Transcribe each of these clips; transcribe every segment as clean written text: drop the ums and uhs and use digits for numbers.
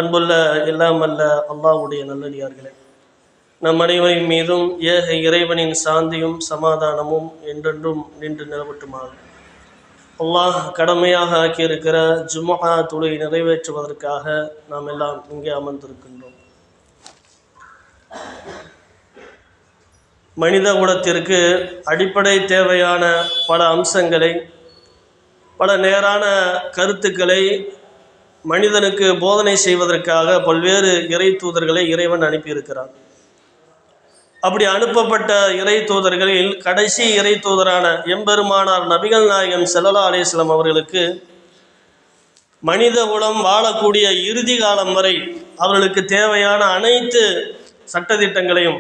அன்புள்ள எல்லாம் அல்ல அல்லாஹ்வுடைய நல்லடியார்களே, நம் அனைவரின் மீதும் ஏக இறைவனின் சாந்தியும் சமாதானமும் என்றென்றும் நின்று நிலவட்டுமாக. அல்லாஹ் கடமையாக ஆக்கியிருக்கிற ஜும்ஆ தொழுகை நிறைவேற்றுவதற்காக நாம் எல்லாம் இங்கே அமர்ந்திருக்கின்றோம். மனித குலத்திற்கு அடிப்படை தேவையான பல அம்சங்களை, பல நேரான கருத்துக்களை மனிதனுக்கு போதனை செய்வதற்காக பல்வேறு இறை தூதர்களை இறைவன் அனுப்பியிருக்கிறார். அப்படி அனுப்பப்பட்ட இறை தூதர்களில் கடைசி இறை தூதரான எம்பெருமானார் நபிகள் நாயகம் ஸல்லல்லாஹு அலைஹி வஸல்லம் அவர்களுக்கு மனித குலம் வாழக்கூடிய இறுதி காலம் வரை அவர்களுக்கு தேவையான அனைத்து சட்டதிட்டங்களையும்,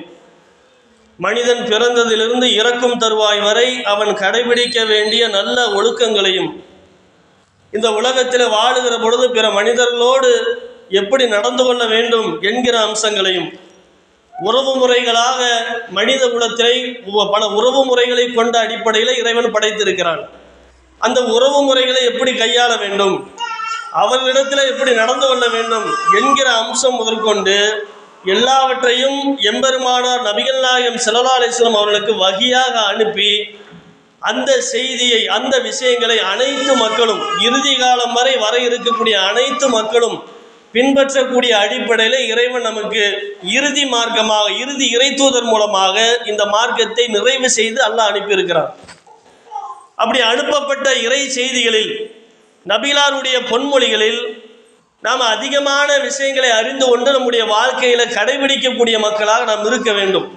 மனிதன் பிறந்ததிலிருந்து இறக்கும் தருவாய் வரை அவன் கடைபிடிக்க வேண்டிய நல்ல ஒழுக்கங்களையும், இந்த உலகத்தில் வாழுகிற பொழுது பிற மனிதர்களோடு எப்படி நடந்து கொள்ள வேண்டும் என்கிற அம்சங்களையும், உறவு முறைகளாக மனித குலத்தை பல உறவு முறைகளை கொண்ட அடிப்படையில் இறைவன் படைத்திருக்கிறான். அந்த உறவு முறைகளை எப்படி கையாள வேண்டும், அவர்களிடத்தில் எப்படி நடந்து கொள்ள வேண்டும் என்கிற அம்சம் முதற்கொண்டு எல்லாவற்றையும் எம்பெருமானார் நபிகள் நாயகம் ஸல்லல்லாஹு அலைஹி வஸல்லம் அவர்களுக்கு வஹியாக அனுப்பி அந்த செய்தியை, அந்த விஷயங்களை அனைத்து மக்களும் இறுதி காலம் வரை வர இருக்கக்கூடிய அனைத்து மக்களும் பின்பற்றக்கூடிய அடிப்படையில் இறைவன் நமக்கு இறுதி மார்க்கமாக, இறுதி இறை தூதர் மூலமாக இந்த மார்க்கத்தை நிறைவு செய்து அல்லாஹ் அனுப்பியிருக்கிறான். அப்படி அனுப்பப்பட்ட இறை செய்திகளில், நபிகளாருடைய பொன்மொழிகளில் நாம் அதிகமான விஷயங்களை அறிந்து கொண்டு நம்முடைய வாழ்க்கையில் கடைபிடிக்கக்கூடிய மக்களாக நாம் இருக்க வேண்டும்.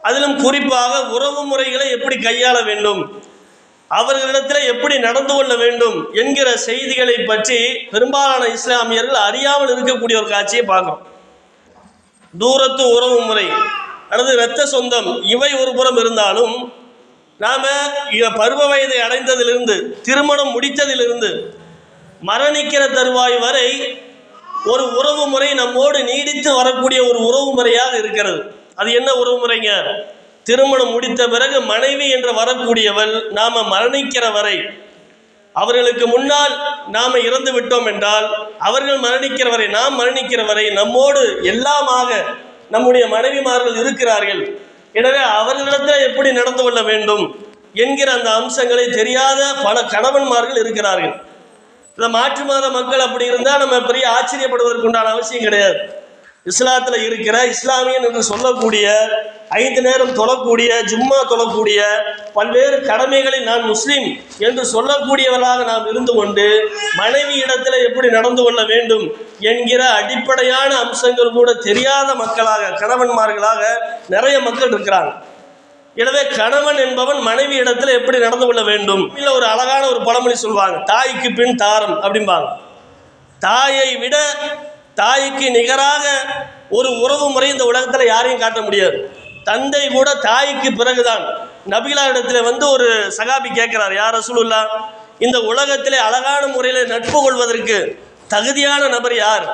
அதிலும் குறிப்பாக உறவு முறைகளை எப்படி கையாள வேண்டும், அவர்களிடத்தில் எப்படி நடந்து கொள்ள வேண்டும் என்கிற செய்திகளை பற்றி பெரும்பாலான இஸ்லாமியர்கள் அறியாமல் இருக்கக்கூடிய ஒரு காட்சியை பார்க்கிறோம். தூரத்து உறவு முறை அல்லது இரத்த சொந்தம் இவை ஒரு புறம் இருந்தாலும், நாம் பருவ வயதை அடைந்ததிலிருந்து, திருமணம் முடித்ததிலிருந்து மரணிக்கிற தருவாய் வரை ஒரு உறவு முறை நம்மோடு நீடித்து வரக்கூடிய ஒரு உறவு முறையாக இருக்கிறது. அது என்ன உறவு முறைங்க? திருமணம் முடித்த பிறகு மனைவி என்று வரக்கூடியவள் நாம் மரணிக்கிற வரை, அவர்களுக்கு முன்னால் நாம் இறந்து விட்டோம் என்றால் அவர்கள் மரணிக்கிற வரை, நாம் மரணிக்கிற வரை நம்மோடு எல்லாமாக நம்முடைய மனைவிமார்கள் இருக்கிறார்கள். எனவே அவர்களிடத்தில் எப்படி நடந்து கொள்ள வேண்டும் என்கிற அந்த அம்சங்களை தெரியாத பல கணவன்மார்கள் இருக்கிறார்கள். இந்த மாற்று மாத மக்கள் அப்படி இருந்தால் நம்ம பெரிய ஆச்சரியப்படுவதற்கு உண்டான அவசியம் கிடையாது. இஸ்லாத்தில் இருக்கிற இஸ்லாமியன் என்று சொல்லக்கூடிய, 5 நேரம் தொழக்கூடிய, ஜும்மா தொழக்கூடிய, பல்வேறு கடமைகளில் நான் முஸ்லீம் என்று சொல்லக்கூடியவர்களாக நாம் இருந்து கொண்டு மனைவி இடத்துல எப்படி நடந்து கொள்ள வேண்டும் என்கிற அடிப்படையான அம்சங்கள் கூட தெரியாத மக்களாக, கணவன்மார்களாக நிறைய மக்கள் இருக்கிறாங்க. எனவே கணவன் என்பவன் மனைவி இடத்துல எப்படி நடந்து கொள்ள வேண்டும், இல்லை ஒரு அழகான ஒரு பழமொழி சொல்லுவாங்க, தாய்க்கு பின் தாரம் அப்படிம்பாங்க. தாயை விட, தாய்க்கு நிகராக ஒரு உறவு முறை இந்த உலகத்தில் யாரையும் காட்ட முடியாது. தந்தை கூட தாய்க்கு பிறகுதான். நபிகளாரிடத்தில் ஒரு சகாபி கேட்கிறார், யார் ரசூலுல்லாஹ், இந்த உலகத்திலே அழகான முறையில் நட்பு கொள்வதற்கு தகுதியான நபர் யார்?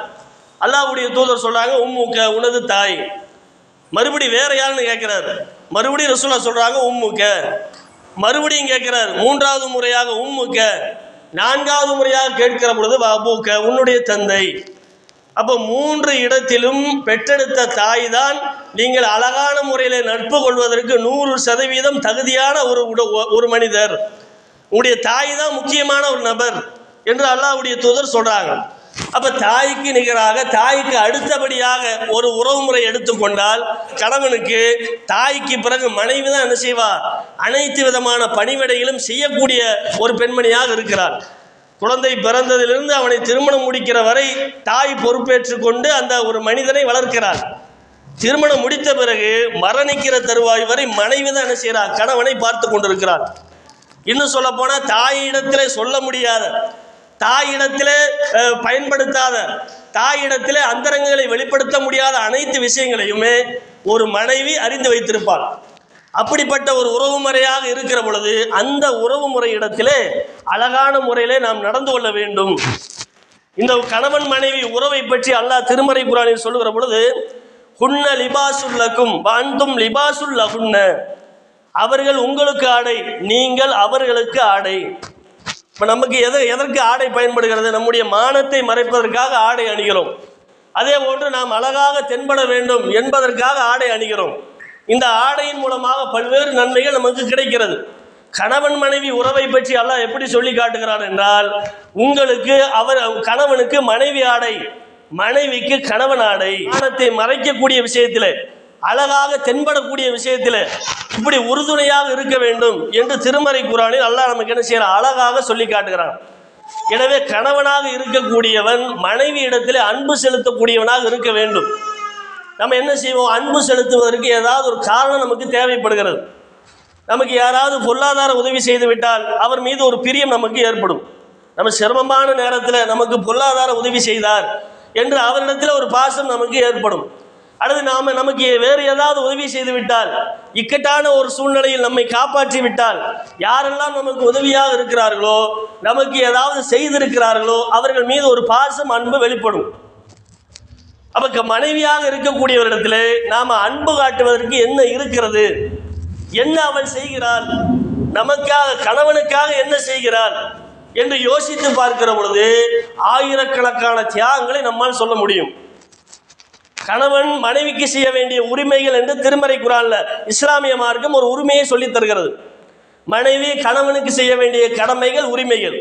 அல்லாஹ்வுடைய தூதர் சொல்றாங்க, உம்முக்க, உனது தாய். மறுபடி வேற யாருன்னு கேட்கிறார், மறுபடியும் ரசூலுல்லாஹ் சொல்றாங்க உம்முக்க. மறுபடியும் கேட்கிறார், 3வது முறையாக உம்முக்க. 4வது முறையாக கேட்கிற பொழுது அபூக்க, உன்னுடைய தந்தை. அப்போ 3 இடத்திலும் பெற்றெடுத்த தாய் தான் நீங்கள் அழகான முறையில் நட்பு கொள்வதற்கு 100% தகுதியான ஒரு மனிதர். உங்களுடைய தாய் தான் முக்கியமான ஒரு நபர் என்று அல்லாஹ்வுடைய தூதர் சொல்றாங்க. அப்ப தாய்க்கு நிகராக, தாய்க்கு அடுத்தபடியாக ஒரு உறவு முறை எடுத்துக்கொண்டால், கணவனுக்கு தாய்க்கு பிறகு மனைவி தான் என்ன செய்வா, அனைத்து விதமான பணிவிடைகளும் செய்யக்கூடிய ஒரு பெண்மணியாக இருக்கிறார். குழந்தை பிறந்ததிலிருந்து அவனை திருமணம் முடிக்கிற வரை தாய் பொறுப்பேற்று கொண்டு அந்த ஒரு மனிதனை வளர்க்கிறார். திருமணம் முடித்த பிறகு மரணிக்கிற தருவாய் வரை மனைவி தான் என்ன செய்கிறார், கணவனை பார்த்து கொண்டிருக்கிறார். இன்னும் சொல்ல போனால் தாயிடத்திலே சொல்ல முடியாத, தாயிடத்திலே பயன்படுத்தாத, தாயிடத்திலே அந்தரங்களை வெளிப்படுத்த முடியாத அனைத்து விஷயங்களையுமே ஒரு மனைவி அறிந்து வைத்திருப்பாள். அப்படிப்பட்ட ஒரு உறவு முறையாக இருக்கிற பொழுது அந்த உறவு முறை இடத்திலே அழகான முறையிலே நாம் நடந்து கொள்ள வேண்டும். இந்த கணவன் மனைவி உறவை பற்றி அல்லாஹ் திருமறை குர்ஆனில் சொல்லுகிற பொழுது, ஹுன்ன லிபாசுல்லக்கும் வஅன்தும் லிபாசுல்லஹுன்ன, அவர்கள் உங்களுக்கு ஆடை, நீங்கள் அவர்களுக்கு ஆடை. இப்போ நமக்கு எதற்கு ஆடை பயன்படுகிறது? நம்முடைய மானத்தை மறைப்பதற்காக ஆடை அணிகிறோம். அதே போன்று நாம் அழகாக தென்பட வேண்டும் என்பதற்காக ஆடை அணிகிறோம். இந்த ஆடையின் மூலமாக பல்வேறு நன்மைகள் நமக்கு கிடைக்கிறது. கணவன் மனைவி உறவை பற்றி அல்லாஹ் எப்படி சொல்லி காட்டுகிறான் என்றால், உங்களுக்கு கணவனுக்கு மனைவி ஆடை, மனைவிக்கு கணவன் ஆடை. மானத்தை மறைக்கக்கூடிய விஷயத்தில், அழகாக தென்படக்கூடிய விஷயத்தில் இப்படி உறுதுணையாக இருக்க வேண்டும் என்று திருமறை குர்ஆனில் அல்லாஹ் நமக்கு என்ன செய்யறான்? அழகாக சொல்லி காட்டுகிறான். எனவே கணவனாக இருக்கக்கூடியவன் மனைவி இடத்தில் அன்பு செலுத்தக்கூடியவனாக இருக்க வேண்டும். நம்ம என்ன செய்வோம்? அன்பு செலுத்துவதற்கு ஏதாவது ஒரு காரணம் நமக்கு தேவைப்படுகிறது. நமக்கு யாராவது பொருளாதார உதவி செய்து விட்டால் அவர் மீது ஒரு பிரியம் நமக்கு ஏற்படும். நம்ம சிரமமான நேரத்தில் நமக்கு பொருளாதார உதவி செய்தார் என்று அவரிடத்தில் ஒரு பாசம் நமக்கு ஏற்படும். அல்லது நமக்கு வேறு ஏதாவது உதவி செய்து விட்டால், இக்கட்டான ஒரு சூழ்நிலையில் நம்மை காப்பாற்றி விட்டால், யாரெல்லாம் நமக்கு உதவியாக இருக்கிறார்களோ, நமக்கு ஏதாவது செய்திருக்கிறார்களோ அவர்கள் மீது ஒரு பாசம் அன்பு வெளிப்படும். அப்ப மனைவியாக இருக்கக்கூடியவரிடத்தில் நாம் அன்பு காட்டுவதற்கு என்ன இருக்கிறது? என்ன அவள் செய்கிறாள்? நமக்காக, கணவனுக்காக என்ன செய்கிறாள் என்று யோசித்து பார்க்கிற பொழுது ஆயிரக்கணக்கான தியாகங்களை நம்மால் சொல்ல முடியும். கணவன் மனைவிக்கு செய்ய வேண்டிய உரிமைகள் என்று திருமறை குர்ஆன்ல இஸ்லாமிய மார்க்கம் ஒரு உரிமையை சொல்லித் தருகிறது. மனைவி கணவனுக்கு செய்ய வேண்டிய கடமைகள், உரிமைகள்.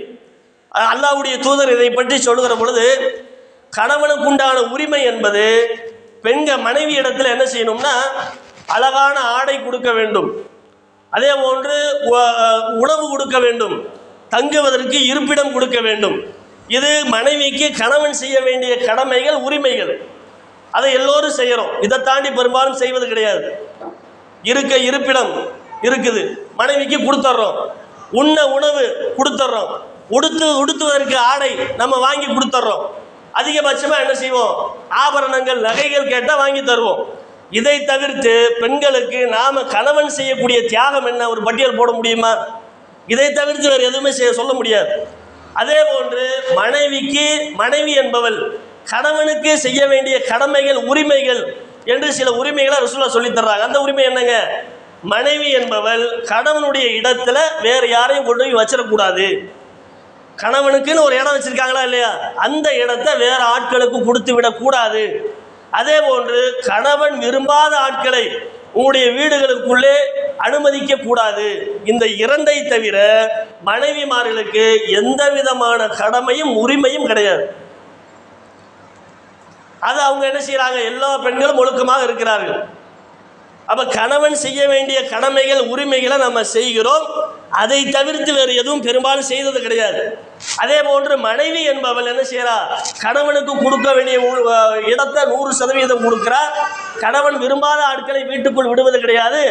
அல்லாஹ்வுடைய தூதர் இதை பற்றி சொல்லுகிற பொழுது, கணவனுக்கு உண்டான உரிமை என்பது மனைவி இடத்துல என்ன செய்யணும்னா, அழகான ஆடை கொடுக்க வேண்டும், அதே போன்று உணவு கொடுக்க வேண்டும், தங்குவதற்கு இருப்பிடம் கொடுக்க வேண்டும். இது மனைவிக்கு கணவன் செய்ய வேண்டிய கடமைகள், உரிமைகள். அதை எல்லோரும் செய்கிறோம். இதை தாண்டி பெரும்பாலும் செய்வது கிடையாது. இருப்பிடம் இருக்குது, மனைவிக்கு கொடுத்துட்றோம். உண்ண உணவு கொடுத்துட்றோம். உடுத்துவதற்கு ஆடை நம்ம வாங்கி கொடுத்துட்றோம். அதிகபட்சமாக என்ன செய்வோம்? ஆபரணங்கள், நகைகள் கேட்டால் வாங்கி தருவோம். இதை தவிர்த்து பெண்களுக்கு நாம் கணவன் செய்யக்கூடிய தியாகம் என்ன? ஒரு பட்டியல் போட முடியுமா? இதை தவிர்த்து வேறு எதுவுமே சொல்ல முடியாது. அதே போன்று மனைவி என்பவள் கணவனுக்கு செய்ய வேண்டிய கடமைகள், உரிமைகள் என்று சில உரிமைகளை ரசூலுல்லாஹ் சொல்லித் தர்றாங்க. அந்த உரிமை என்னங்க? மனைவி என்பவள் கணவனுடைய இடத்துல வேறு யாரையும் கொண்டு போய் வச்சிடக்கூடாது. கணவனுக்குன்னு ஒரு இடம் வச்சிருக்காங்களா இல்லையா, அந்த இடத்தை வேற ஆட்களுக்கு கொடுத்து விடக்கூடாது. அதே போன்று கணவன் விரும்பாத ஆட்களை உங்களுடைய வீடுகளுக்குள்ளே அனுமதிக்க கூடாது. இந்த இரண்டை தவிர மனைவிமார்களுக்கு எந்த விதமான கடமையும் உரிமையும் கிடையாது. அது அவங்க என்ன செய்யறாங்க? எல்லா பெண்களும் ஒழுக்கமாக இருக்கிறார்கள். அப்ப கணவன் செய்ய வேண்டிய கடமைகள், உரிமைகளை நம்ம செய்கிறோம். அதை தவிர்த்து வேறு எதுவும் பெரும்பாலும் செய்தது கிடையாது. அதே போன்று மனைவி என்பவள் என்ன செய்யறா? கணவனுக்கு கொடுக்க வேண்டிய இடத்தை 100% கொடுக்கிறார். கணவன் விரும்பாத ஆட்களை வீட்டுக்குள் விடுவது கிடையாது.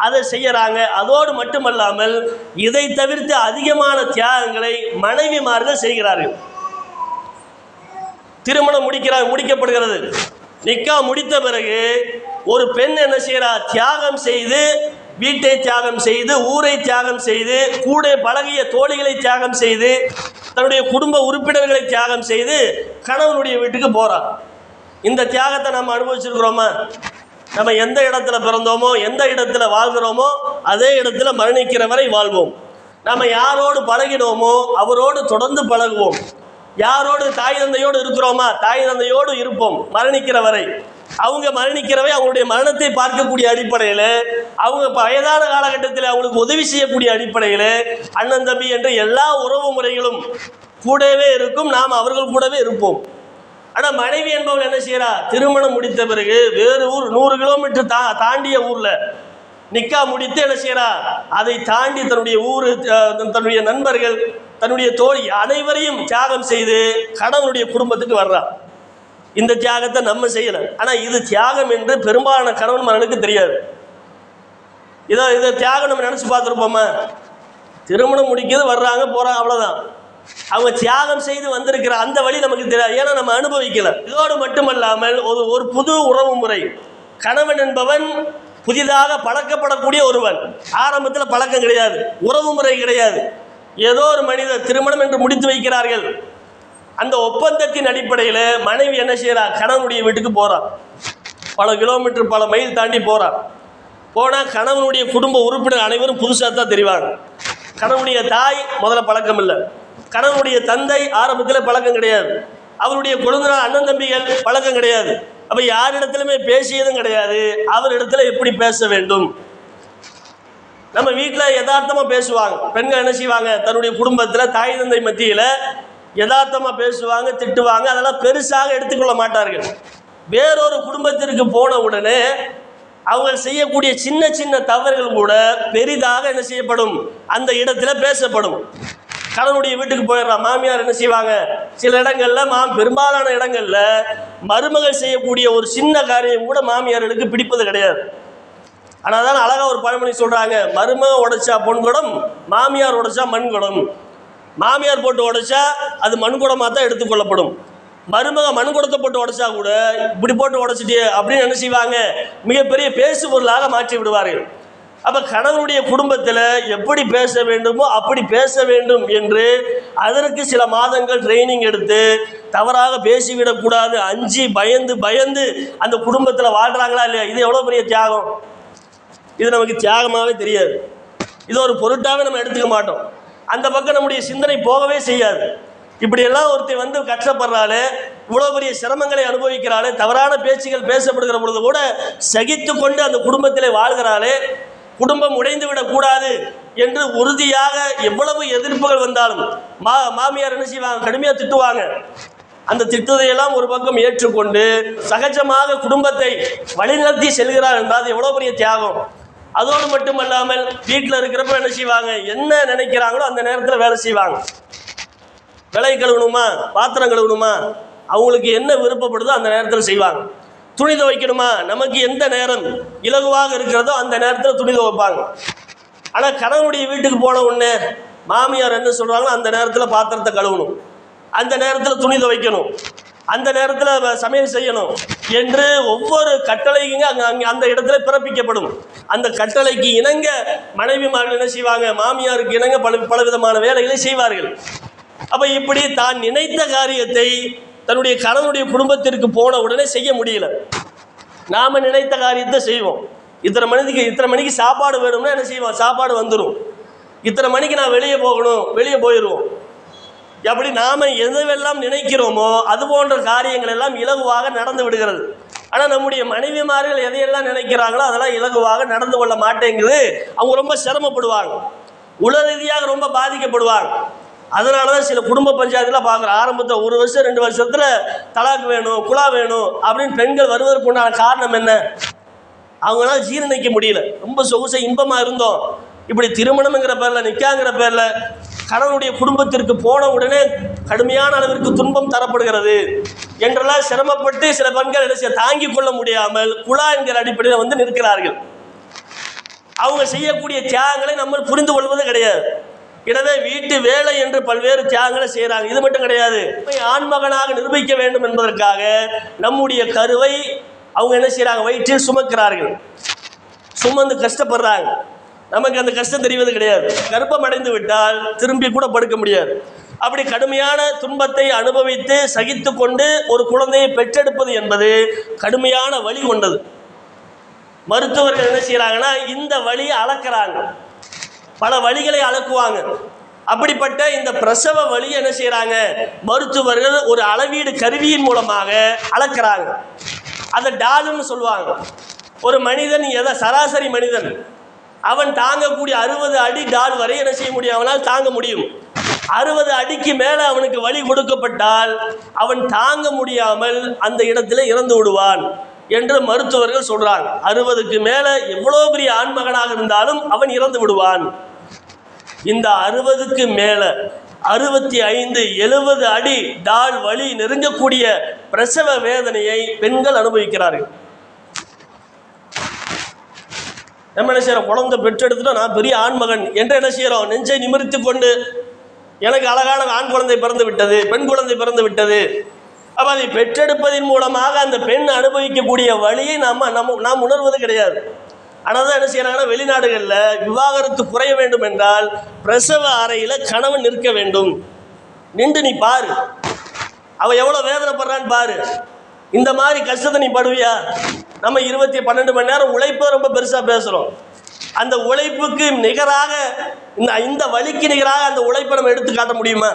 அதை செய்யறாங்க. அதோடு மட்டுமல்லாமல் இதை தவிர்த்து அதிகமான தியாகங்களை மனைவிமார்கள் செய்கிறார்கள். திருமணம் முடிக்கப்படுகிறது. நிக்கா முடித்த பிறகு ஒரு பெண் என்ன செய்யறா? தியாகம் செய்து, வீட்டை தியாகம் செய்து, ஊரை தியாகம் செய்து, கூட பழகிய தோழிகளை தியாகம் செய்து, தன்னுடைய குடும்ப உறுப்பினர்களை தியாகம் செய்து கணவனுடைய வீட்டுக்கு போறான். இந்த தியாகத்தை நம்ம அனுபவிச்சிருக்கிறோமா? நம்ம எந்த இடத்துல பிறந்தோமோ, எந்த இடத்துல வாழ்கிறோமோ அதே இடத்துல மரணிக்கிற வரை வாழ்வோம். நம்ம யாரோடு பழகினோமோ அவரோடு தொடர்ந்து பழகுவோம். யாரோடு தாய் தந்தையோடு இருக்கிறோமா, தாய் தந்தையோடு இருப்போம் மரணிக்கிற வரை. அவங்க மரணிக்கிறவை அவங்களுடைய மரணத்தை பார்க்கக்கூடிய அடிப்படையில், அவங்க வயதான காலகட்டத்தில் அவங்களுக்கு உதவி செய்யக்கூடிய அடிப்படையில் அண்ணன் தம்பி என்ற எல்லா உறவு முறைகளும் கூடவே இருக்கும். நாம் அவர்கள் கூடவே இருப்போம். ஆனால் மனைவி என்பவள் என்ன செய்யறா? திருமணம் முடித்த பிறகு வேறு ஊர் 100 கிலோமீட்டர் தாண்டிய ஊரில் நிக்கா முடித்து என்ன செய்யறா? அதை தாண்டி தன்னுடைய ஊர், தன்னுடைய நண்பர்கள், தன்னுடைய தோழி அனைவரையும் தியாகம் செய்து கணவனுடைய குடும்பத்துக்கு வர்றான். இந்த தியாகத்தை நம்ம செய்யலை. ஆனால் இது தியாகம் என்று பெரும்பாலான கணவன்மார்களுக்கு தெரியாது. இதை தியாகம் நம்ம நினச்சி பார்த்துருப்போமா? திருமணம் முடிக்கிறது, வர்றாங்க, போகிறாங்க, அவ்வளோதான். அவங்க தியாகம் செய்து வந்திருக்கிற அந்த வழி நமக்கு தெரியாது. ஏன்னா நம்ம அனுபவிக்கல. இதோடு மட்டுமல்லாமல் ஒரு புது உறவு முறை. கணவன் என்பவன் புதிதாக பழக்கப்படக்கூடிய ஒருவன். ஆரம்பத்தில் பழக்கம் கிடையாது, உறவு முறை கிடையாது. ஏதோ ஒரு மனிதர் திருமணம் என்று முடித்து வைக்கிறார்கள். அந்த ஒப்பந்தத்தின் அடிப்படையில் மனைவி என்ன செய்யறா? கணவனுடைய வீட்டுக்கு போறான். பல கிலோமீட்டர், பல மைல் தாண்டி போறான். போனால் கணவனுடைய குடும்ப உறுப்பினர் அனைவரும் புதுசாக தான் தெரிவாங்க. கணவனுடைய தாய் முதல்ல பழக்கம் இல்லை, கணவனுடைய தந்தை ஆரம்பத்தில் பழக்கம் கிடையாது, அவருடைய கொழுந்தனார் அண்ணன் தம்பிகள் பழக்கம் கிடையாது. அப்போ யாரிடத்துலையுமே பேசியதும் கிடையாது. அவரிடத்துல எப்படி பேச வேண்டும்? நம்ம வீட்டில் யதார்த்தமாக பேசுவாங்க. பெண்கள் என்ன செய்வாங்க, தன்னுடைய குடும்பத்தில் தாய் தந்தை மத்தியில் யதார்த்தமாக பேசுவாங்க, திட்டுவாங்க. அதெல்லாம் பெருசாக எடுத்துக்கொள்ள மாட்டார்கள். வேறொரு குடும்பத்திற்கு போன உடனே அவங்க செய்யக்கூடிய சின்ன சின்ன தவறுகள் கூட பெரிதாக என்ன செய்யப்படும், அந்த இடத்துல பேசப்படும். கணவனுடைய வீட்டுக்கு போயிடுறான், மாமியார் என்ன செய்வாங்க, சில இடங்களில் பெரும்பாலான இடங்களில் மருமகள் செய்யக்கூடிய ஒரு சின்ன காரியம் கூட மாமியார்களுக்கு பிடிப்பது கிடையாது. ஆனால் தான் அழகாக ஒரு பழமொழி சொல்கிறாங்க, மருமக உடைச்சா பொன்குடம், மாமியார் உடைச்சா மண்குடம். மாமியார் போட்டு உடைச்சா அது மண்குடமாக தான் எடுத்துக்கொள்ளப்படும். மருமக மண்குடத்தை போட்டு உடைச்சா கூட இப்படி போட்டு உடைச்சிட்டே அப்படின்னு என்ன செய்வாங்க, மிகப்பெரிய பேசு பொருளாக மாற்றி விடுவார்கள். அப்போ கணவனுடைய குடும்பத்தில் எப்படி பேச வேண்டுமோ அப்படி பேச வேண்டும் என்று அதற்கு சில மாதங்கள் ட்ரைனிங் எடுத்து தவறாக பேசிவிடக்கூடாது, அஞ்சு பயந்து பயந்து அந்த குடும்பத்தில் வாழ்கிறாங்களா இல்லையா? இது எவ்வளோ பெரிய தியாகம்! இது நமக்கு தியாகமாகவே தெரியாது. இது ஒரு பொருட்டாகவே நம்ம எடுத்துக்க மாட்டோம். அந்த பக்கம் நம்முடைய சிந்தனை போகவே செய்யாது. இப்படியெல்லாம் ஒருத்தர் வந்து கஷ்டப்படுறாளே, இவ்வளோ பெரிய சிரமங்களை அனுபவிக்கிறாளே, தவறான பேச்சுகள் பேசப்படுகிற பொழுது கூட சகித்து கொண்டு அந்த குடும்பத்தில் வாழ்கிறாளே, குடும்பம் உடைந்து விடக்கூடாது என்று உறுதியாக எவ்வளவு எதிர்ப்புகள் வந்தாலும் மாமியார் என்ன செய்வாங்க, கடுமையாக திட்டுவாங்க. அந்த திட்டுவதையெல்லாம் ஒரு பக்கம் ஏற்றுக்கொண்டு சகஜமாக குடும்பத்தை வழிநடத்தி செல்கிறார் என்றால் எவ்வளோ பெரிய தியாகம்! அதோடு மட்டுமல்லாமல் வீட்டில் இருக்கிறப்ப என்ன செய்வாங்க, என்ன நினைக்கிறாங்களோ அந்த நேரத்தில் வேலை செய்வாங்க. விலை கழுவணுமா, பாத்திரம் கழுவணுமா, அவங்களுக்கு என்ன விருப்பப்படுதோ அந்த நேரத்தில் செய்வாங்க. துணி துவைக்கணுமா, நமக்கு எந்த நேரம் இலகுவாக இருக்கிறதோ அந்த நேரத்தில் துணி துவைப்பாங்க. ஆனால் கணவனுடைய வீட்டுக்கு போன உடனே மாமியார் என்ன சொல்கிறாங்களோ அந்த நேரத்தில் பாத்திரத்தை கழுவணும், அந்த நேரத்தில் துணி துவைக்கணும், அந்த நேரத்தில் சமையல் செய்யணும் என்று ஒவ்வொரு கட்டளைக்குங்க அங்கே அந்த இடத்துல பிறப்பிக்கப்படும். அந்த கட்டளைக்கு இணங்க மனைவிமார்கள் என்ன செய்வாங்க, மாமியாருக்கு இணங்க பலவிதமான வேலைகளை செய்வார்கள். அப்போ இப்படி தான் நினைத்த காரியத்தை தன்னுடைய கணவனுடைய குடும்பத்திற்கு போன உடனே செய்ய முடியல. நாம் நினைத்த காரியத்தை செய்வோம். இத்தனை மணிக்கு சாப்பாடு வேணும்னா என்ன செய்வோம், சாப்பாடு வந்துடும். இத்தனை மணிக்கு நான் வெளியே போகணும், வெளியே போயிடுவோம். அப்படி நாம் எதுவெல்லாம் நினைக்கிறோமோ அது போன்ற காரியங்கள் எல்லாம் இலகுவாக நடந்து விடுகிறது. ஆனால் நம்முடைய மனைவிமார்கள் எதையெல்லாம் நினைக்கிறாங்களோ அதெல்லாம் இலகுவாக நடந்து கொள்ள மாட்டேங்குது. அவங்க ரொம்ப சிரமப்படுவாங்க, உள ரீதியாக ரொம்ப பாதிக்கப்படுவாங்க. அதனால தான் சில குடும்ப பஞ்சாயத்தில் பார்க்குறோம், ஆரம்பத்தில் 1 வருஷம் 2 வருஷத்தில் தலாக்கு வேணும், குலா வேணும் அப்படின்னு பெண்கள் வருவதற்கு உண்டான காரணம் என்ன? அவங்களால ஜீரணிக்க முடியல. ரொம்ப சொகுசை இன்பமாக இருந்தோம், இப்படி திருமணம்ங்கிற பேரில் நிக்காங்கிற பேரில் கணவனுடைய குடும்பத்திற்கு போன உடனே கடுமையான அளவிற்கு துன்பம் தரப்படுகிறது என்றெல்லாம் சிரமப்பட்டு சில பெண்கள் என்ன தாங்கிக் கொள்ள முடியாமல் குலா என்கிற அடிப்படையில் வந்து நிற்கிறார்கள். அவங்க செய்யக்கூடிய தியாகங்களை நம்ம புரிந்து கொள்வது கிடையாது. எனவே வீட்டு வேலை என்று பல்வேறு தியாகங்களை செய்கிறாங்க. இது மட்டும் கிடையாது, ஆண்மகனாக நிரூபிக்க வேண்டும் என்பதற்காக நம்முடைய கருவை அவங்க என்ன செய்கிறாங்க, வயிற்றில் சுமக்கிறார்கள். சுமந்து கஷ்டப்படுறாங்க. நமக்கு அந்த கஷ்டம் தெரிவது கிடையாது. கர்ப்பம் அடைந்து விட்டால் திரும்பி கூட படுக்க முடியாது. அப்படி கடுமையான துன்பத்தை அனுபவித்து சகித்து கொண்டு ஒரு குழந்தையை பெற்றெடுப்பது என்பது கடுமையான வலி கொண்டது. மருத்துவர்கள் என்ன செய்கிறாங்கன்னா இந்த வலியை அளக்கிறாங்க, பல வலிகளை அளக்குவாங்க. அப்படிப்பட்ட இந்த பிரசவ வலி என்ன செய்கிறாங்க, மருத்துவர்கள் ஒரு அளவீடு கருவியின் மூலமாக அளக்கிறாங்க. அதை டாலுன்னு சொல்லுவாங்க. ஒரு மனிதன் சராசரி மனிதன் அவன் தாங்கக்கூடிய 60 அடி டால் வரை என்ன செய்ய முடியும், அவனால் தாங்க முடியும். 60 அடிக்கு மேலே அவனுக்கு வலி கொடுக்கப்பட்டால் அவன் தாங்க முடியாமல் அந்த இடத்துல இறந்து விடுவான் என்று மருத்துவர்கள் சொல்றாங்க. 60க்கு மேலே எவ்வளோ பெரிய ஆண்மகனாக இருந்தாலும் அவன் இறந்து விடுவான். இந்த 60க்கு மேலே 65 70 அடி டால் வலி நெருங்கக்கூடிய பிரசவ வேதனையை பெண்கள் அனுபவிக்கிறார்கள். நம்ம என்ன செய்கிறோம், குழந்தை பெற்றெடுத்துட்டோம், நான் பெரிய ஆண்மகன் என்று என்ன செய்கிறோம், நெஞ்சை நிமிர்த்தி கொண்டு எனக்கு அழகான ஆண் குழந்தை பிறந்து விட்டது, பெண் குழந்தை பிறந்து விட்டது. அப்போ அதை பெற்றெடுப்பதன் மூலமாக அந்த பெண் அனுபவிக்கக்கூடிய வழியை நாம் உணர்வது கிடையாது. ஆனால் தான் என்ன செய்கிறாங்கன்னா, வெளிநாடுகளில் விவாகரத்து குறைய வேண்டும் என்றால் பிரசவ அறையில் கணவன் நிற்க வேண்டும். நின்று நீ பாரு, அவள் எவ்வளோ வேதனைப்படுறான்னு பாரு. இந்த மாதிரி கஷ்டத்தை நீ படுவியா? நம்ம 12 மணி நேரம் உழைப்பை ரொம்ப பெருசாக பேசுகிறோம். அந்த உழைப்புக்கு நிகராக இந்த வலிக்கு நிகராக அந்த உழைப்பை நம்ம எடுத்து காட்ட முடியுமா?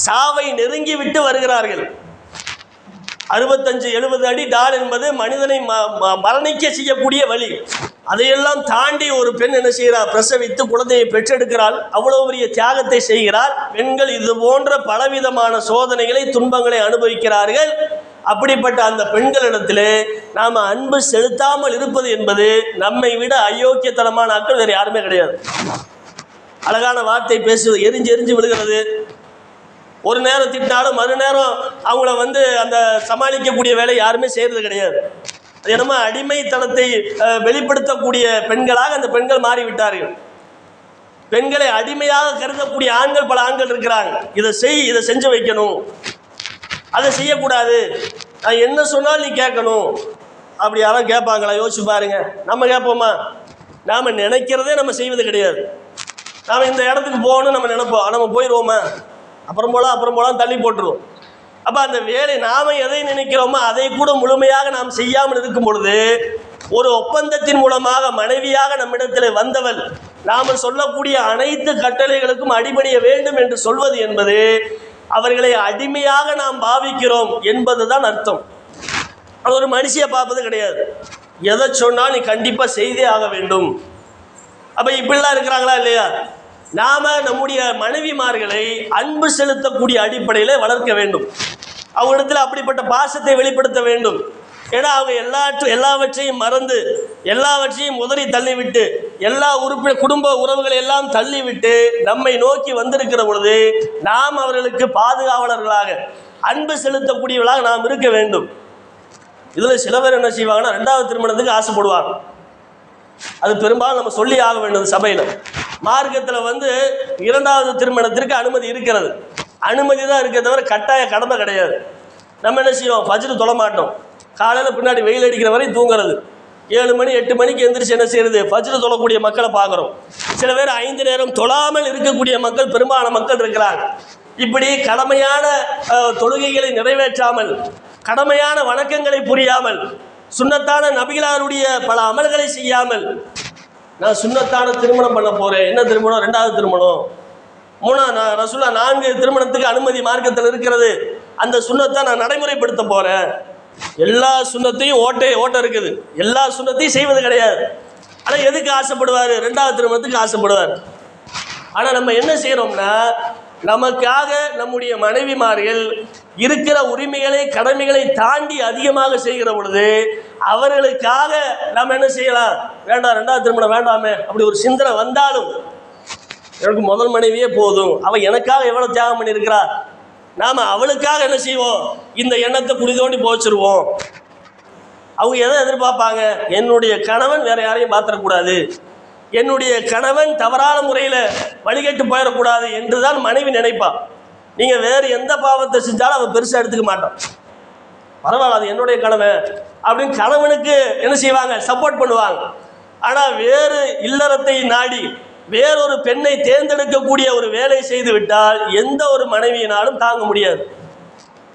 சாவை நெருங்கி விட்டு வருகிறார்கள். 65-70 அடி டால் என்பது மனிதனை மரணிக்க செய்யக்கூடிய வழி. அதையெல்லாம் தாண்டி ஒரு பெண் என்ன செய்கிறார்? பிரசவித்து குழந்தையை பெற்றெடுக்கிறாள். அவ்வளவு பெரிய தியாகத்தை செய்கிறார். பெண்கள் இது போன்ற பலவிதமான சோதனைகளை துன்பங்களை அனுபவிக்கிறார்கள். அப்படிப்பட்ட அந்த பெண்களிடத்திலே நாம் அன்பு செலுத்தாமல் இருப்பது என்பது நம்மை விட அயோக்கியத்தனமான ஆட்கள் வேறு யாருமே கிடையாது. அழகான வார்த்தை பேசுவது, எரிஞ்சு எரிஞ்சு விழுகிறது. ஒரு நேரம் திட்டினாலும் மறுநேரம் அவங்கள அந்த சமாளிக்கக்கூடிய வேலை யாருமே செய்கிறது கிடையாது. அது என்னமோ அடிமைத்தனத்தை வெளிப்படுத்தக்கூடிய பெண்களாக அந்த பெண்கள் மாறிவிட்டார்கள். பெண்களை அடிமையாக கருதக்கூடிய ஆண்கள் பல ஆண்கள் இருக்கிறாங்க. இதை செஞ்சு வைக்கணும், அதை செய்யக்கூடாது, நான் என்ன சொன்னாலும் நீ கேட்கணும். அப்படி யாரும் கேட்பாங்களா? யோசிச்சு பாருங்க. நம்ம கேட்போமா? நாம் நினைக்கிறதே நம்ம செய்வது கிடையாது. நாம் இந்த இடத்துக்கு போகணும்னு நம்ம நினைப்போம், நம்ம போயிடுவோமா? அப்புறம் போலாம் தள்ளி போட்டுருவோம். அப்போ அந்த வேலை நாம் எதை நினைக்கிறோமோ அதை கூட முழுமையாக நாம் செய்யாமல் இருக்கும் பொழுது, ஒரு ஒப்பந்தத்தின் மூலமாக மனைவியாக நம்மிடத்தில் வந்தவள் நாம் சொல்லக்கூடிய அனைத்து கட்டளைகளுக்கும் அடிபணிய வேண்டும் என்று சொல்வது என்பது அவர்களை அடிமையாக நாம் பாவிக்கிறோம் என்பது தான் அர்த்தம். அது ஒரு மனுஷியை பார்ப்பது கிடையாது. எதை சொன்னால் நீ கண்டிப்பாக செய்தே ஆக வேண்டும். அப்போ இப்படிலாம் இருக்கிறாங்களா இல்லையா? நாம் நம்முடைய மனைவிமார்களை அன்பு செலுத்தக்கூடிய அடிப்படையில் வளர்க்க வேண்டும். அவங்களிடத்தில் அப்படிப்பட்ட பாசத்தை வெளிப்படுத்த வேண்டும். ஏன்னா அவங்க எல்லாவற்றையும் மறந்து, எல்லாவற்றையும் உதறி தள்ளிவிட்டு, எல்லா குடும்ப உறவுகளை எல்லாம் தள்ளிவிட்டு நம்மை நோக்கி வந்திருக்கிற பொழுது நாம் அவர்களுக்கு பாதுகாவலர்களாக, அன்பு செலுத்தக்கூடியவர்களாக நாம் இருக்க வேண்டும். இதில் சில பேர் என்ன செய்வாங்கன்னா, 2வது திருமணத்துக்கு ஆசைப்படுவாங்க. அது பெரும்பாலும் நம்ம சொல்லி ஆக வேண்டும். சபையில் மார்க்கத்தில் 2வது திருமணத்திற்கு அனுமதி இருக்கிறது. அனுமதி தான் இருக்க தவிர கட்டாய கடமை கிடையாது. நம்ம என்ன செய்வோம்? ஃபஜ்ர் தொழ மாட்டோம். காலையில் பின்னாடி வெயில் அடிக்கிற வரையும் தூங்குறது. 7 மணி 8 மணிக்கு எந்திரிச்சு என்ன செய்யறது? ஃபஜ்ர் தொழக்கூடிய மக்களை பார்க்குறோம். சில பேர் 5 நேரம் தொழாமல் இருக்கக்கூடிய மக்கள் பெரும்பாலான மக்கள் இருக்கிறாங்க. இப்படி கடமையான தொழுகைகளை நிறைவேற்றாமல், கடமையான வணக்கங்களை புரியாமல், சுன்னத்தான நபிகளாருடைய பல அமல்களை செய்யாமல், நான் சுன்னத்தான திருமணம் பண்ண போகிறேன். என்ன திருமணம்? 2வது திருமணம். 3 ரசூலா 4 திருமணத்துக்கு அனுமதி மார்க்கத்தில் இருக்கிறது. அந்த சுன்னத்தை நான் நடைமுறைப்படுத்த போகிறேன். எல்லா சுன்னத்தையும் ஓட்ட இருக்குது. எல்லா சுன்னத்தையும் செய்வது கிடையாது. ஆனால் எதுக்கு ஆசைப்படுவார்? 2வது திருமணத்துக்கு ஆசைப்படுவார். ஆனால் நம்ம என்ன செய்கிறோம்னா, நமக்காக நம்முடைய மனைவிமார்கள் இருக்கிற உரிமைகளை கடமைகளை தாண்டி அதிகமாக செய்கிற பொழுது அவர்களுக்காக நாம் என்ன செய்யலாம்? வேண்டாம், 2வது திருமணம் வேண்டாமே அப்படி ஒரு சிந்தனை வந்தாலும், எனக்கு முதல் மனைவியே போதும், அவள் எனக்காக எவ்வளோ தியாகம் பண்ணியிருக்கிறா, நாம் அவளுக்காக என்ன செய்வோம்? இந்த எண்ணத்தை குழி தோண்டி போச்சிருவோம். அவங்க எதை எதிர்பார்ப்பாங்க? என்னுடைய கணவன் வேறு யாரையும் பார்த்துடக்கூடாது, என்னுடைய கணவன் தவறான முறையில் வழிகட்டு போயிடக்கூடாது என்று தான் மனைவி நினைப்பான். நீங்கள் வேறு எந்த பாவத்தை செஞ்சாலும் அவன் பெருசாக எடுத்துக்க மாட்டான். பரவாயில்ல, அது என்னுடைய கணவன் அப்படின்னு கணவனுக்கு என்ன செய்வாங்க? சப்போர்ட் பண்ணுவாங்க. ஆனால் வேறு இல்லறத்தை நாடி வேறொரு பெண்ணை தேர்ந்தெடுக்கக்கூடிய ஒரு வேலை செய்து விட்டால் எந்த ஒரு மனைவியினாலும் தாங்க முடியாது.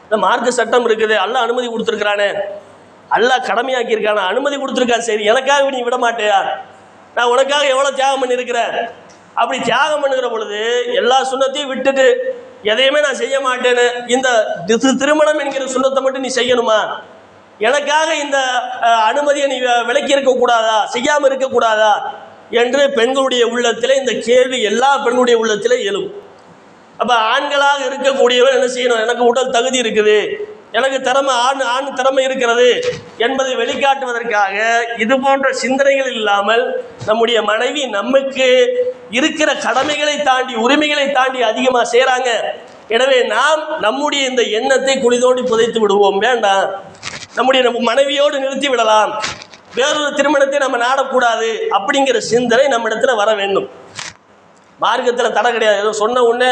இந்த மார்க்க சட்டம் இருக்குது, அல்லாஹ் அனுமதி கொடுத்துருக்கிறானே, அல்லாஹ் கடமையாக்கியிருக்கான, அனுமதி கொடுத்துருக்கான், சரி எனக்காக நீ விட மாட்டேயா, நான் உனக்காக எவ்வளோ தியாகம் பண்ணியிருக்கிறேன். அப்படி தியாகம் பண்ணுகிற பொழுது எல்லா சுண்ணத்தையும் விட்டுட்டு எதையுமே நான் செய்ய மாட்டேன்னு இந்த திருமணம் என்கிற சுண்ணத்தை மட்டும் நீ செய்யணுமா? எனக்காக இந்த அனுமதியை நீ விலக்கி இருக்கக்கூடாதா, செய்யாமல் இருக்கக்கூடாதா என்று பெண்களுடைய உள்ளத்தில் இந்த கேள்வி எல்லா பெண்களுடைய உள்ளத்தில் எழும். அப்போ ஆண்களாக இருக்கக்கூடியவன் என்ன செய்யணும்? எனக்கு உடல் தகுதி இருக்குது, எனக்கு திறமை, ஆண் திறமை இருக்கிறது என்பதை வெளிக்காட்டுவதற்காக இது போன்ற சிந்தனைகள் இல்லாமல் நம்முடைய மனைவி நமக்கு இருக்கிற கடமைகளை தாண்டி உரிமைகளை தாண்டி அதிகமாக செய்கிறாங்க. எனவே நாம் நம்முடைய இந்த எண்ணத்தை குழி தோண்டி புதைத்து விடுவோம். வேண்டாம், நம்ம மனைவியோடு நிறுத்தி விடலாம், வேறொரு திருமணத்தை நம்ம நாடக்கூடாது அப்படிங்கிற சிந்தனை நம்ம இடத்துல வர வேண்டும். மார்க்கத்தில் தடை கிடையாது. ஏதோ சொன்ன உடனே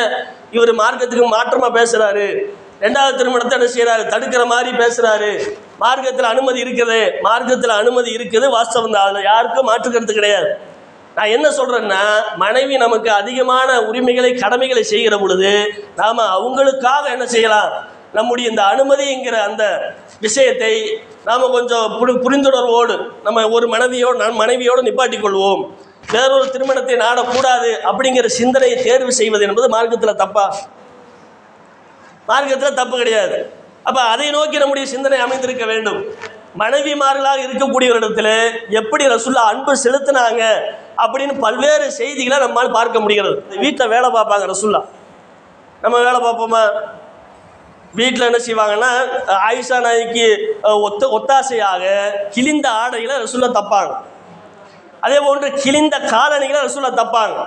இவர் மார்க்கத்துக்கு மாற்றமாக பேசுகிறாரு, 2வது திருமணத்தை என்ன செய்கிறாரு? தடுக்கிற மாதிரி பேசுகிறாரு. மார்க்கத்தில் அனுமதி இருக்குது, மார்க்கத்தில் அனுமதி இருக்குது, வாஸ்தவம் தான், யாருக்கும் மாற்றுக்கிறது கிடையாது. நான் என்ன சொல்கிறேன்னா, மனைவி நமக்கு அதிகமான உரிமைகளை கடமைகளை செய்கிற பொழுது நாம் அவங்களுக்காக என்ன செய்யலாம்? நம்முடைய இந்த அனுமதிங்கிற அந்த விஷயத்தை நாம் கொஞ்சம் புரிந்துணர்வோடு நம்ம ஒரு மனைவியோடு நிப்பாட்டிக் கொள்வோம், வேறொரு திருமணத்தை நாடக்கூடாது அப்படிங்கிற சிந்தனையை தேர்வு செய்வது என்பது மார்க்கத்தில் தப்பா? மார்க்கத்தில் தப்பு கிடையாது. அப்போ அதை நோக்கி நம்முடைய சிந்தனை அமைந்திருக்க வேண்டும். மனைவிமார்களாக இருக்கக்கூடிய ஒரு இடத்துல எப்படி ரசூல்லா அன்பு செலுத்தினாங்க அப்படின்னு பல்வேறு செய்திகளை நம்மால் பார்க்க முடிகிறது. வீட்டில் வேலை பார்ப்பாங்க ரசூல்லா, நம்ம வேலை பார்ப்போமா? வீட்டில் என்ன செய்வாங்கன்னா, ஆயிஷா நாய்க்கு ஒத்தாசையாக கிழிந்த ஆடைகளை ரசூல்லா தப்பாங்க, அதே போன்று கிழிந்த காலணிகளை ரசூல்லா தப்பாங்க.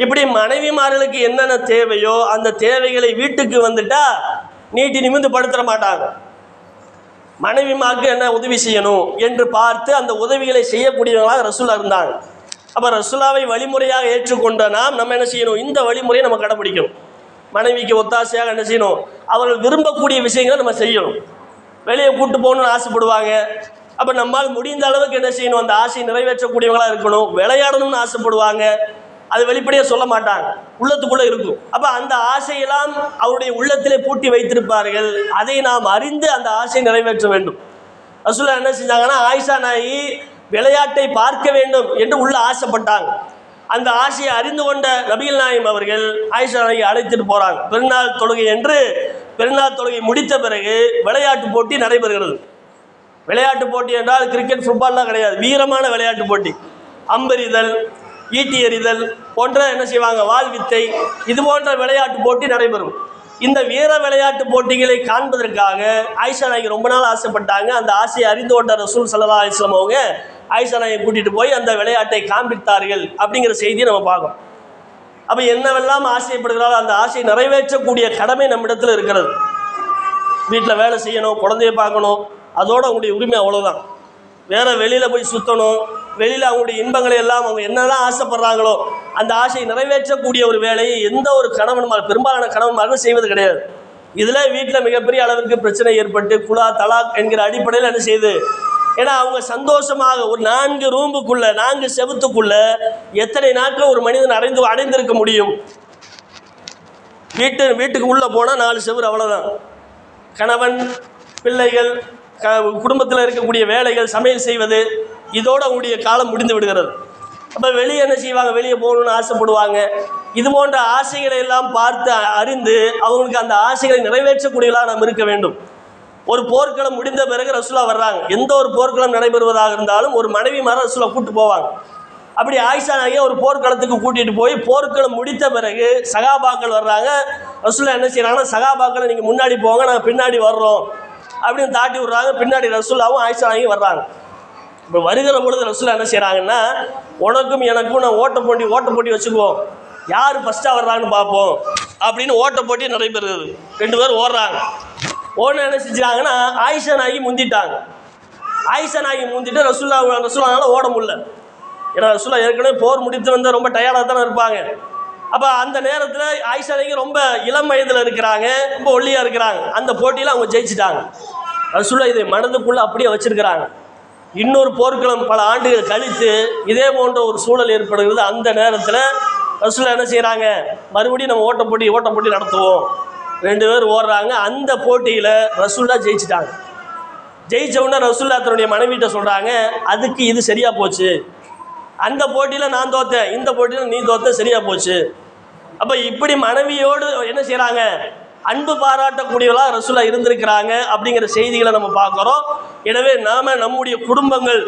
இப்படி மனைவிமார்களுக்கு என்னென்ன தேவையோ அந்த தேவைகளை வீட்டுக்கு வந்துட்டா நீட்டி நிமிந்து படுத்துட மாட்டாங்க. மனைவிமாருக்கு என்ன உதவி செய்யணும் என்று பார்த்து அந்த உதவிகளை செய்யக்கூடியவங்களாக ரசூல்லா இருந்தாங்க. அப்போ ரசூல்லாவை வழிமுறையாக ஏற்றுக்கொண்ட நம்ம என்ன செய்யணும்? இந்த வழிமுறையை நம்ம கடைப்பிடிக்கணும். மனைவிக்கு ஒத்தாசையாக என்ன செய்யணும்? அவர்கள் விரும்பக்கூடிய விஷயங்களை நம்ம செய்யணும். வெளியே கூட்டு போகணும்னு ஆசைப்படுவாங்க, அப்போ நம்மால் முடிந்த அளவுக்கு என்ன செய்யணும்? அந்த ஆசையை நிறைவேற்றக்கூடியவங்களாக இருக்கணும். விளையாடணும்னு ஆசைப்படுவாங்க, அது வெளிப்படையாக சொல்ல மாட்டாங்க, உள்ளத்துக்குள்ளே இருக்கும். அப்போ அந்த ஆசையெல்லாம் அவருடைய உள்ளத்திலே பூட்டி வைத்திருப்பார்கள். அதை நாம் அறிந்து அந்த ஆசையை நிறைவேற்ற வேண்டும். ரசூலுல்லாஹ் என்ன செஞ்சாங்கன்னா, ஆயிஷா நாயகி விளையாட்டை பார்க்க வேண்டும் என்று உள்ள ஆசைப்பட்டாங்க. அந்த ஆசையை அறிந்து கொண்ட நபிகள் நாயகம் அவர்கள் ஆயிஷா நாயகி அழைத்துட்டு போகிறாங்க. பெருநாள் தொழுகை என்று பெருநாள் தொழுகை முடித்த பிறகு விளையாட்டு போட்டி நடைபெறுகிறது. விளையாட்டு போட்டி என்றால் கிரிக்கெட், ஃபுட்பால்லாம் கிடையாது, வீரமான விளையாட்டு போட்டி. அம்பெறிதல், ஈட்டி எறிதல் போன்ற என்ன செய்வாங்க, வாழ்வித்தை, இது போன்ற விளையாட்டு போட்டி நடைபெறும். இந்த வீர விளையாட்டு போட்டிகளை காண்பதற்காக ஆயிஷா நாயகி ரொம்ப நாள் ஆசைப்பட்டாங்க. அந்த ஆசையை அறிந்து கொண்ட ரசூல் ஸல்லல்லாஹு அலைஹி வஸல்லம் அவங்க ஆயிஷா நாயகி கூட்டிகிட்டு போய் அந்த விளையாட்டை காண்பித்தார்கள் அப்படிங்கிற செய்தியை நம்ம பார்க்கணும். அப்போ என்னவெல்லாம் ஆசைப்படுகிறாரோ அந்த ஆசையை நிறைவேற்றக்கூடிய கடமை நம்மிடத்தில் இருக்கிறது. வீட்டில் வேலை செய்யணும், குழந்தைய பார்க்கணும், அதோட அவங்களுடைய உரிமை அவ்வளோதான். வேறு வெளியில் போய் சுற்றணும், வெளியில் அவங்களுடைய இன்பங்களை எல்லாம் அவங்க என்னெல்லாம் ஆசைப்படுறாங்களோ அந்த ஆசையை நிறைவேற்றக்கூடிய ஒரு வேலையை எந்த ஒரு கணவன்மார், பெரும்பாலான கணவன்மார்கள் செய்வது கிடையாது. இதில் வீட்டில் மிகப்பெரிய அளவிற்கு பிரச்சனை ஏற்பட்டு குலா தலாக் என்கிற அடிப்படையில் என்ன செய்யுது? ஏன்னா அவங்க சந்தோஷமாக ஒரு 4 ரூமுக்குள்ளே 4 செவுத்துக்குள்ளே எத்தனை நாட்கள் ஒரு மனிதன் அடைந்திருக்க முடியும்? வீட்டுக்கு உள்ளே போனால் 4 செவுறு, அவ்வளோதான். கணவன், பிள்ளைகள், குடும்பத்தில் இருக்கக்கூடிய வேலைகள், சமையல் செய்வது, இதோடு அவங்களுடைய காலம் முடிந்து விடுகிறது. அப்போ வெளியே என்ன செய்வாங்க? வெளியே போகணுன்னு ஆசைப்படுவாங்க. இது போன்ற ஆசைகளை எல்லாம் பார்த்து அறிந்து அவங்களுக்கு அந்த ஆசைகளை நிறைவேற்றக்கூடியவர்களாக நாம் இருக்க வேண்டும். ஒரு போர்க்களம் முடிந்த பிறகு ரசூலுல்லாஹ் வர்றாங்க. எந்த ஒரு போர்க்களம் நடைபெறுவதாக இருந்தாலும் ஒரு மனைவி மாதிரி ரசூலுல்லாஹ் கூப்பிட்டு போவாங்க. அப்படி ஆயிஷா நாயகியை ஒரு போர்க்களத்துக்கு கூட்டிகிட்டு போய் போர்க்களம் முடித்த பிறகு சகாபாக்கள் வர்றாங்க. ரசூலுல்லாஹ் என்ன செய்கிறாங்கன்னா, சகாபாக்களை நீங்கள் முன்னாடி போங்க, நாங்கள் பின்னாடி வர்றோம் அப்படின்னு தாட்டி விட்றாங்க. பின்னாடி ரசூலுல்லாஹ்வும் ஆயிஷா நாயகியும் வர்றாங்க. இப்போ வருகிற பொழுது ரசூலுல்லாஹ் என்ன செய்கிறாங்கன்னா, உனக்கும் எனக்கும் நான் ஓட்ட போட்டி வச்சுக்குவோம், யார் ஃபஸ்ட்டாக வர்றாங்கன்னு பார்ப்போம் அப்படின்னு ஓட்ட போட்டி நடைபெறுகிறது. 2 பேர் ஓடுறாங்க. ஓடுன என்ன செஞ்சாங்கன்னா, ஆயிஷா நாயகி முந்திட்டாங்க. ஆயிஷா நாயகி முந்திட்டு ரசூலுல்லாஹ்னால ஓட முடியல. ஏன்னா ரசூலுல்லாஹ் ஏற்கனவே போர் முடித்து வந்து ரொம்ப டயர்டாக தானே இருப்பாங்க. அப்போ அந்த நேரத்தில் ஆயிஷா நாயகி ரொம்ப இளம் வயதில் இருக்கிறாங்க, ரொம்ப ஒல்லியாக இருக்கிறாங்க. அந்த போட்டியில் அவங்க ஜெயிச்சிட்டாங்க. ரசூலுல்லாஹ் இதை மனதுக்குள்ளே அப்படியே வச்சுருக்கிறாங்க. இன்னொரு போர்க்களம் பல ஆண்டுகள் கழித்து இதே போன்ற ஒரு சூழல் ஏற்படுகிறது. அந்த நேரத்தில் ரசூலுல்லாஹ் என்ன செய்கிறாங்க, மறுபடியும் நம்ம ஓட்ட போட்டி நடத்துவோம். 2 பேர் ஓடுறாங்க. அந்த போட்டியில் ரசூலுல்லாஹ் ஜெயிச்சிட்டாங்க. ஜெயிச்ச உடனே ரசூலுல்லாஹ் தன்னுடைய மனைவிட்ட சொல்கிறாங்க, அதுக்கு இது சரியாக போச்சு, அந்த போட்டியில் நான் தோத்தேன், இந்த போட்டியில் நீ தோத்த, சரியாக போச்சு. அப்போ இப்படி மனைவியோடு என்ன செய்கிறாங்க, அன்பு பாராட்டக்கூடியவர்களாக ரசூலுல்லாஹ் இருந்திருக்கிறாங்க அப்படிங்கிற செய்திகளை நம்ம பார்க்குறோம். எனவே நாம் நம்முடைய குடும்பங்கள்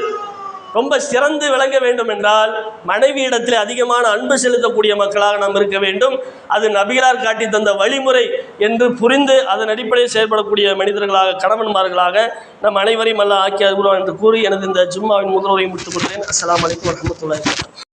ரொம்ப சிறந்து விளங்க வேண்டும் என்றால் மனைவியிடத்தில் அதிகமான அன்பு செலுத்தக்கூடிய மக்களாக நாம் இருக்க வேண்டும். அது நபிகளார் காட்டி தந்த வழிமுறை என்று புரிந்து அதன் அடிப்படையில் செயல்படக்கூடிய மனிதர்களாக, கணவன்மார்களாக நம் அனைவரையும் எல்லாம் ஆக்கி அருள்வார் என்று கூறி எனது இந்த ஜும்மாவின் முதல்வரை முடித்துக் கொள்கிறேன். அஸ்ஸலாமு அலைக்கும் வரஹ்மத்துல்லாஹி.